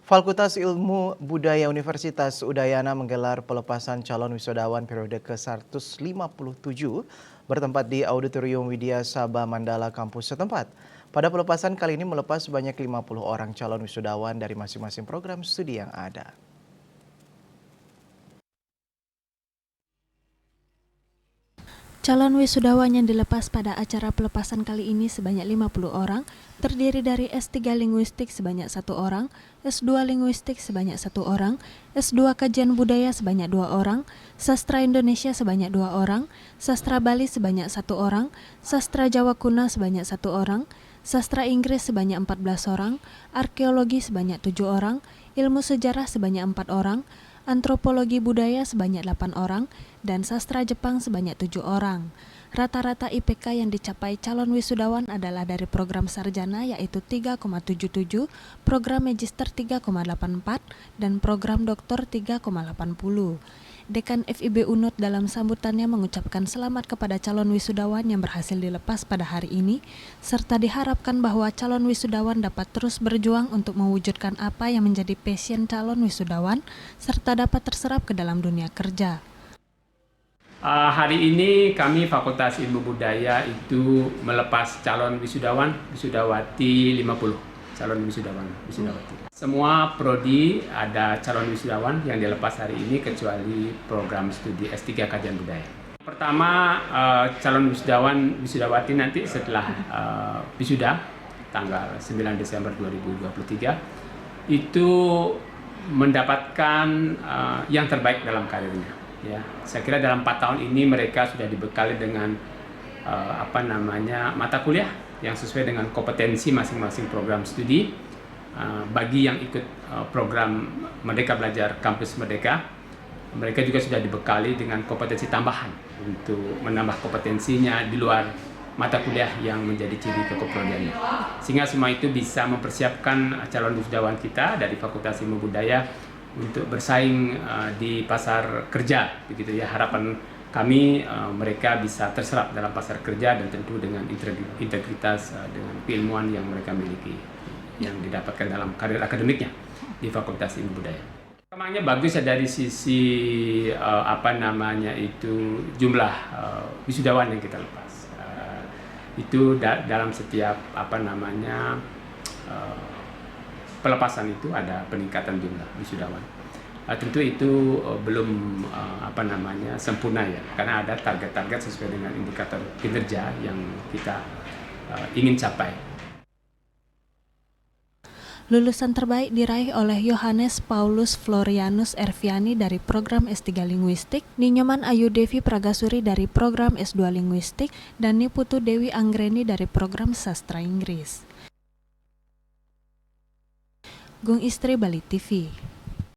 Fakultas Ilmu Budaya Universitas Udayana menggelar pelepasan calon wisudawan periode ke-157 bertempat di Auditorium Widya Sabha Mandala kampus setempat. Pada pelepasan kali ini melepas sebanyak 50 orang calon wisudawan dari masing-masing program studi yang ada. Calon wisudawan yang dilepas pada acara pelepasan kali ini sebanyak 50 orang, terdiri dari S3 Linguistik sebanyak 1 orang, S2 Linguistik sebanyak 1 orang, S2 Kajian Budaya sebanyak 2 orang, Sastra Indonesia sebanyak 2 orang, Sastra Bali sebanyak 1 orang, Sastra Jawa Kuno sebanyak 1 orang, Sastra Inggris sebanyak 14 orang, Arkeologi sebanyak 7 orang, Ilmu Sejarah sebanyak 4 orang, Antropologi Budaya sebanyak 8 orang, dan Sastra Jepang sebanyak 7 orang. Rata-rata IPK yang dicapai calon wisudawan adalah dari program sarjana yaitu 3,77, program magister 3,84, dan program doktor 3,80. Dekan FIB UNUD dalam sambutannya mengucapkan selamat kepada calon wisudawan yang berhasil dilepas pada hari ini, serta diharapkan bahwa calon wisudawan dapat terus berjuang untuk mewujudkan apa yang menjadi passion calon wisudawan, serta dapat terserap ke dalam dunia kerja. Hari ini kami Fakultas Ilmu Budaya itu melepas calon wisudawan, wisudawati 50 calon wisudawati. Semua prodi ada calon wisudawan yang dilepas hari ini kecuali program studi S3 Kajian Budaya. Pertama, calon wisudawan wisudawati nanti setelah wisuda tanggal 9 Desember 2023 itu mendapatkan yang terbaik dalam karirnya. Ya, saya kira dalam 4 tahun ini mereka sudah dibekali dengan mata kuliah yang sesuai dengan kompetensi masing-masing program studi. Bagi yang ikut program Merdeka Belajar Kampus Merdeka, mereka juga sudah dibekali dengan kompetensi tambahan untuk menambah kompetensinya di luar mata kuliah yang menjadi ciri keprodiannya. Sehingga semua itu bisa mempersiapkan calon wisudawan kita dari Fakultas Ilmu Budaya untuk bersaing di pasar kerja, begitu ya. Harapan kami mereka bisa terserap dalam pasar kerja dan tentu dengan integritas, dengan keilmuan yang mereka miliki, yang didapatkan dalam karir akademiknya di Fakultas Ilmu Budaya. Perkembangannya bagus ya dari sisi jumlah wisudawan yang kita lepas. Itu dalam setiap pelepasan itu ada peningkatan jumlah wisudawan. Tentu itu belum sempurna ya, karena ada target-target sesuai dengan indikator kinerja yang kita ingin capai. Lulusan terbaik diraih oleh Yohanes Paulus Florianus Erviani dari program S3 Linguistik, Ninyoman Ayu Devi Pragasuri dari program S2 Linguistik, dan Niputu Dewi Anggreni dari program Sastra Inggris. Gung Istri, Bali TV.